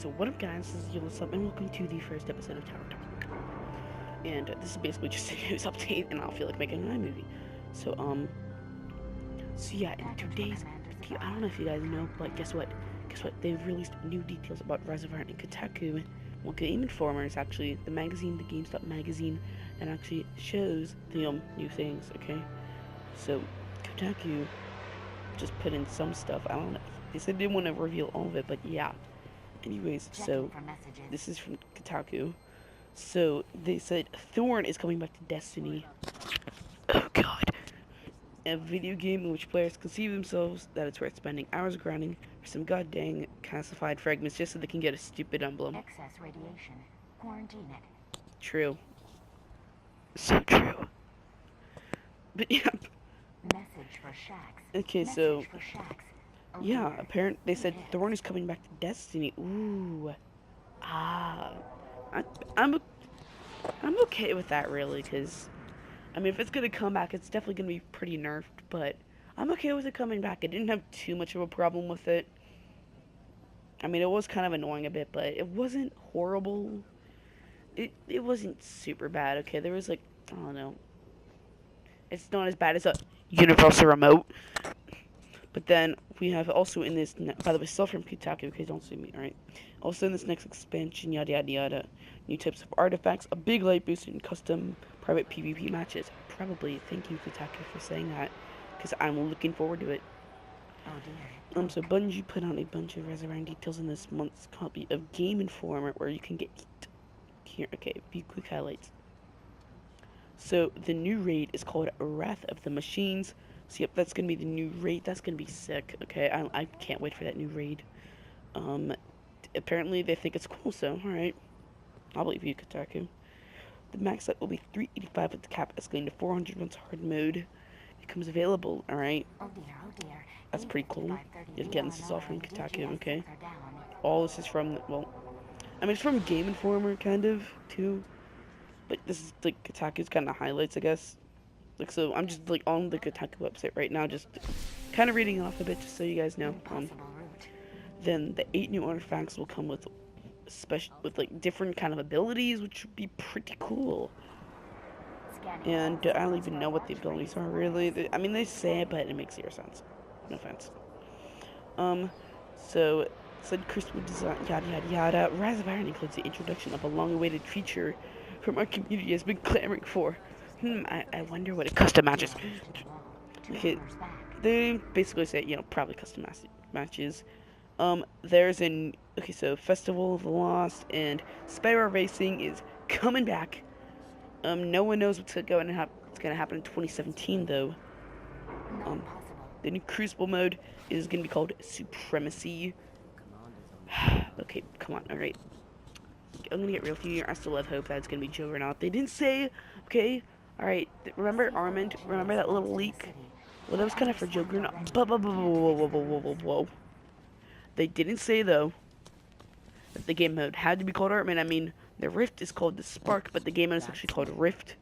So what up guys, this is Yulissub and welcome to the first episode of Tower Talk. And this is basically just a news update and I don't feel like making an iMovie. So so yeah, in today's video, I don't know if you guys know, but guess what? They've released new details about Reservoir and Kotaku. Well, Game Informer is actually the magazine, the GameStop magazine, that actually shows the new things, okay? So Kotaku just put in some stuff. I don't know. They said they didn't want to reveal all of it, but yeah. Anyways, so this is from Kotaku. So they said Thorn is coming back to Destiny. Oh god. A video game in which players conceive themselves that it's worth spending hours grinding for some goddamn calcified fragments just so they can get a stupid emblem. Excess radiation. Quarantine it. True. So true. But yeah. Message for Shax. Okay, Message so for Shax. yeah, apparently they said Thorn is coming back to Destiny. Ooh. Ah. I'm okay with that really, because I mean, if it's gonna come back, it's definitely gonna be pretty nerfed, but I'm okay with it coming back. I didn't have too much of a problem with it. I mean, it was kind of annoying a bit, but it wasn't horrible. It wasn't super bad, okay? There was, like, I don't know. It's not as bad as a universal remote. But then, we have also in this, by the way, still from Kotaku, okay, don't see me, alright? Also in this next expansion, yada yada yada, new types of artifacts, a big light boost, and custom private PvP matches. Probably thank you, Kotaku, for saying that, because I'm looking forward to it. Oh dear. So Bungie put out a bunch of Reservoir details in this month's copy of Game Informer, where you can get here. Okay, a few quick highlights. So the new raid is called Wrath of the Machines. So yep, that's gonna be the new raid. That's gonna be sick. Okay, I can't wait for that new raid. Apparently they think it's cool, so alright. I'll believe you, Kotaku. The max set will be 385 with the cap escalating to 400 once hard mode becomes available, alright? Oh dear. That's pretty cool. Again, this is all from Kotaku, okay? All this is from, well, I mean, it's from Game Informer, kind of, too. But this is, like, Kotaku's kind of highlights, I guess. Like, so I'm just, like, on the Kotaku website right now, just kind of reading off a bit, just so you guys know. Then the 8 new artifacts will come with like different kind of abilities, which would be pretty cool. And I don't even know what the abilities are really. I mean, they say it, but it makes zero sense. No offense. So said Crucible design, yada yada yada. Rise of Iron includes the introduction of a long-awaited feature from our community has been clamoring for. I wonder what a custom matches. Okay, they basically say, you know, probably custom matches. There's an okay, so Festival of the Lost and Sparrow Racing is coming back. No one knows what's going to happen. It's gonna happen in 2017 though. The new Crucible mode is gonna be called Supremacy. Okay, come on, alright. I'm gonna get real with you. I still have hope that it's gonna be Juggernaut. They didn't say, okay, alright. Remember Armand? Remember that little leak? Well, that was kind of for Juggernaut. Whoa. They didn't say, though, that the game mode had to be called Armand. I mean, the Rift is called the Spark, but the game mode is actually called Rift.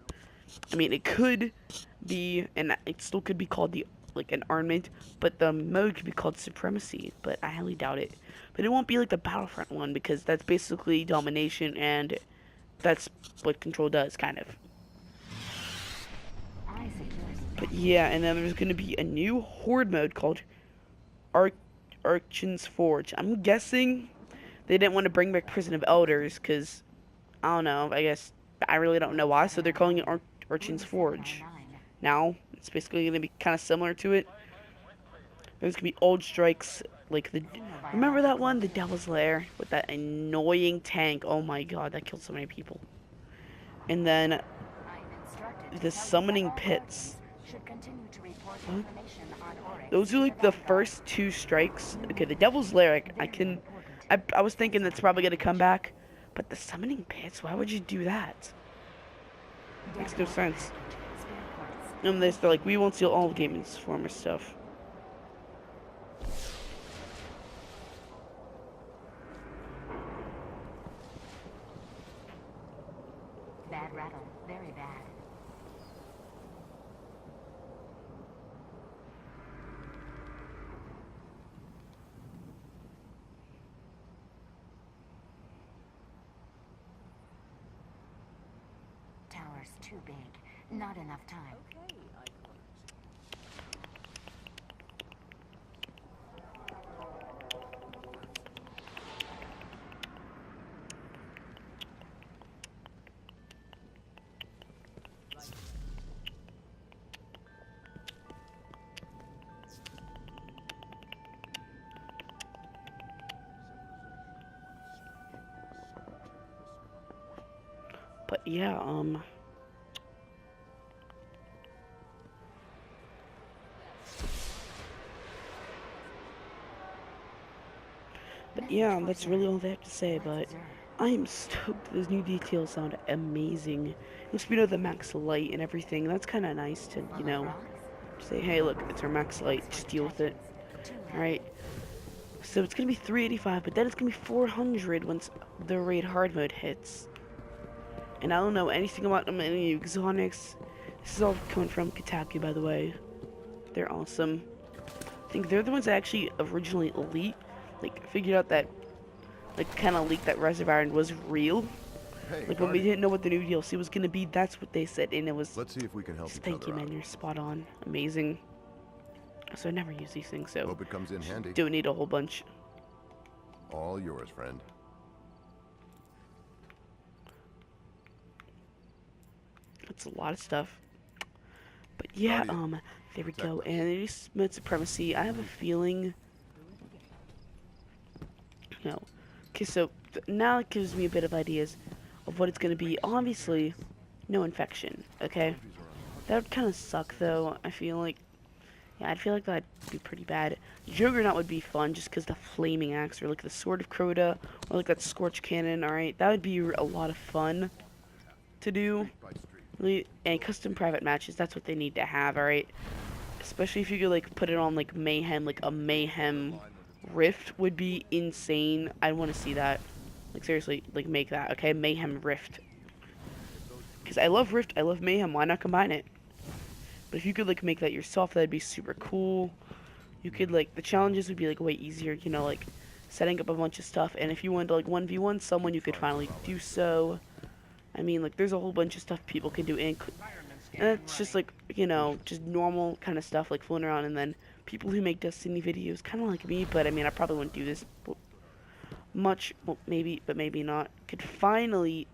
I mean, it could be, and it still could be called an Armament, but the mode could be called Supremacy, but I highly doubt it. But it won't be like the Battlefront one, because that's basically domination, and that's what Control does, kind of. But yeah, and then there's going to be a new Horde mode called Archon's Forge. I'm guessing they didn't want to bring back Prison of Elders, because, I don't know, I guess, I really don't know why, so they're calling it Archon's Forge. Now, it's basically going to be kind of similar to it. There's going to be old strikes, like remember that one? The Devil's Lair, with that annoying tank. Oh my god, that killed so many people. And then, the Summoning Pits. Huh? Those are like the first 2 strikes. Okay, the Devil's Lair, I was thinking that's probably going to come back. But the Summoning Pits, why would you do that? Makes no sense. And they're like, we won't steal all of Game Informer stuff. Bad rattle. Very bad. too big. Not enough time. But yeah, that's really all they have to say. But I am stoked. Those new details sound amazing. You'll speed up the max light and everything. That's kind of nice to, say, hey, look, it's our max light. Just deal with it. All right. So it's gonna be 385, but then it's gonna be 400 once the raid hard mode hits. And I don't know anything about them, any exotics. This is all coming from Kotaku, by the way. They're awesome. I think they're the ones that actually originally figured out that, kind of leaked that Reservoir was real. Hey, When we didn't know what the new DLC was gonna be, that's what they said, and it was. Let's see if we can help each Thank you, other man. out. You're spot on. Amazing. So I never use these things, so Hope it comes in handy. don't need a whole bunch. All yours, friend. It's a lot of stuff. But yeah, Guardian. there we go. Protect us. And it is mode supremacy. I have a feeling. Okay, so now it gives me a bit of ideas of what it's gonna be. Obviously, no infection. Okay, that would kind of suck though. I feel like. Yeah, I'd feel like that'd be pretty bad. Juggernaut would be fun just because the flaming axe, or like the sword of Crota, or like that scorch cannon. All right, that would be a lot of fun to do. And custom private matches, that's what they need to have. All right, especially if you could put it on mayhem, a mayhem rift would be insane. I want to see that. Seriously, make that. Okay, mayhem rift. Because I love rift, I love mayhem. Why not combine it? But if you could make that yourself, that'd be super cool. You could the challenges would be way easier, setting up a bunch of stuff. And if you wanted to 1v1 someone, you could finally do so. I mean, there's a whole bunch of stuff people can do, and it's just just normal kind of stuff floating around. And then people who make Destiny videos, kind of like me, but I mean, I probably wouldn't do this much. Well, maybe, but maybe not. Could finally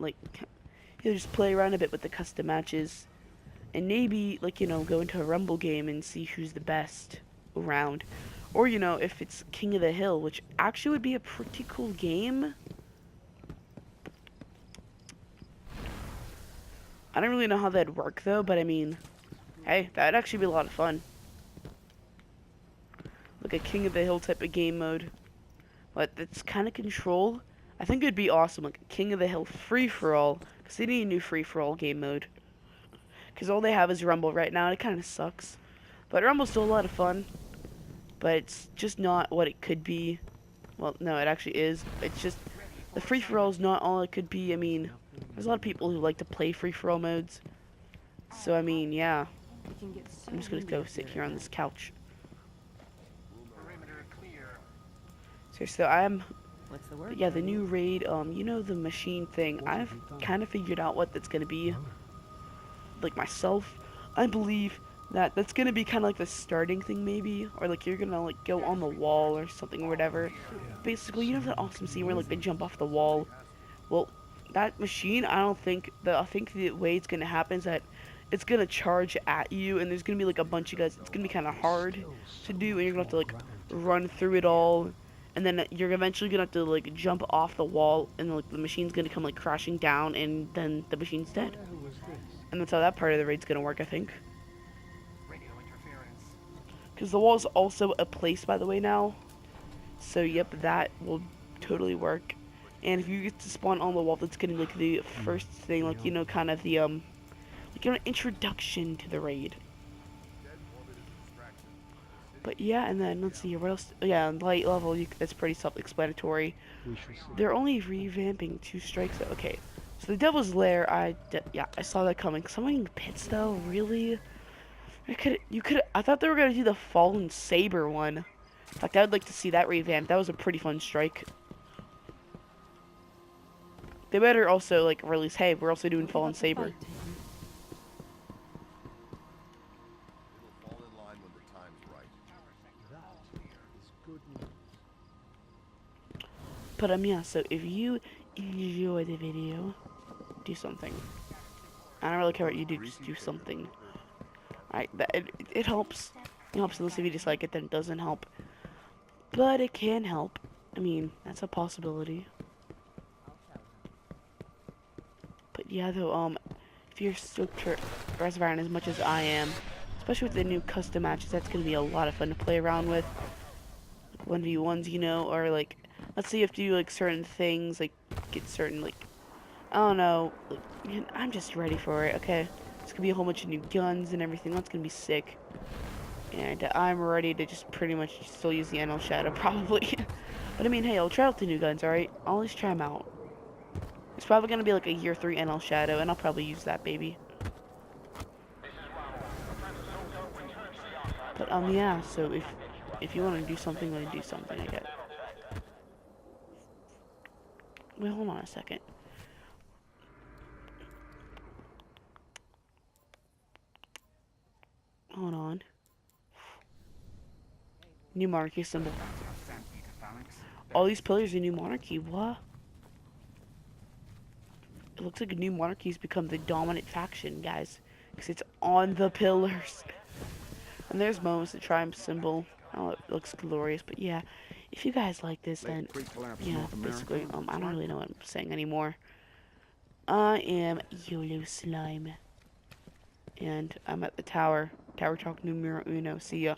just play around a bit with the custom matches. And maybe, go into a Rumble game and see who's the best around. Or, if it's King of the Hill, which actually would be a pretty cool game. I don't really know how that'd work, though, but I mean, hey, that'd actually be a lot of fun. A King of the Hill type of game mode. But that's kind of control. I think it'd be awesome, a King of the Hill free-for-all. Because they need a new free-for-all game mode. Because all they have is Rumble right now, and it kind of sucks. But Rumble's still a lot of fun. But it's just not what it could be. Well, no, it actually is. It's just, the free-for-all is not all it could be. I mean, there's a lot of people who like to play free-for-all modes. So, I mean, yeah. I'm just going to go sit here on this couch. So I'm... What's the word? Yeah, the new raid, the machine thing. I've kind of figured out what that's going to be. Myself, I believe that that's gonna be kind of the starting thing, maybe, or you're gonna go on the wall or something or whatever. Basically, you know that awesome scene where they jump off the wall. Well, that machine, I think the way it's gonna happen is that it's gonna charge at you, and there's gonna be a bunch of guys. It's gonna be kind of hard to do, and you're gonna have to run through it all, and then you're eventually gonna have to jump off the wall, and the machine's gonna come crashing down, and then the machine's dead. And that's how that part of the raid's gonna work, I think. Because the wall's also a place, by the way, now. So, yep, that will totally work. And if you get to spawn on the wall, that's gonna be the first thing, kind of the, introduction to the raid. But yeah, and then, let's see here, what else? Yeah, light level, that's pretty self-explanatory. They're only revamping 2 strikes, though. Okay. So the Devil's Lair, I saw that coming. Someone pits though, really? I thought they were gonna do the Fallen Saber one. In fact, I would like to see that revamped. That was a pretty fun strike. They better also release, hey, we're also doing Fallen Saber. But yeah, so if you enjoy the video, do something. I don't really care what you do, just do something. It helps. It helps unless if you dislike it, then it doesn't help. But it can help. I mean, that's a possibility. But yeah, though, if you're stoked for Reservoir as much as I am, especially with the new custom matches, that's gonna be a lot of fun to play around with. Like 1v1s, you know, or like, let's say you have to do like certain things, like get certain like, I don't know, like, I'm just ready for it. Okay, it's gonna be a whole bunch of new guns and everything. That's gonna be sick. And I'm ready to just pretty much still use the NL Shadow, probably. But I mean, hey, I'll try out the new guns, alright? I'll always try them out. It's probably gonna be like a year 3 NL Shadow, and I'll probably use that baby. But yeah, so if you want to do something, then do something, I guess. Wait, hold on a second. Hold on. New monarchy symbol. All these pillars are new monarchy, what? It looks like a new monarchy's become the dominant faction, guys. Because it's on the pillars. And there's moments the triumph symbol. Oh, it looks glorious, but yeah. If you guys like this, then, yeah, basically, I don't really know what I'm saying anymore. I am YOLO Slime. And I'm at the tower. Tower talk numero uno. See ya.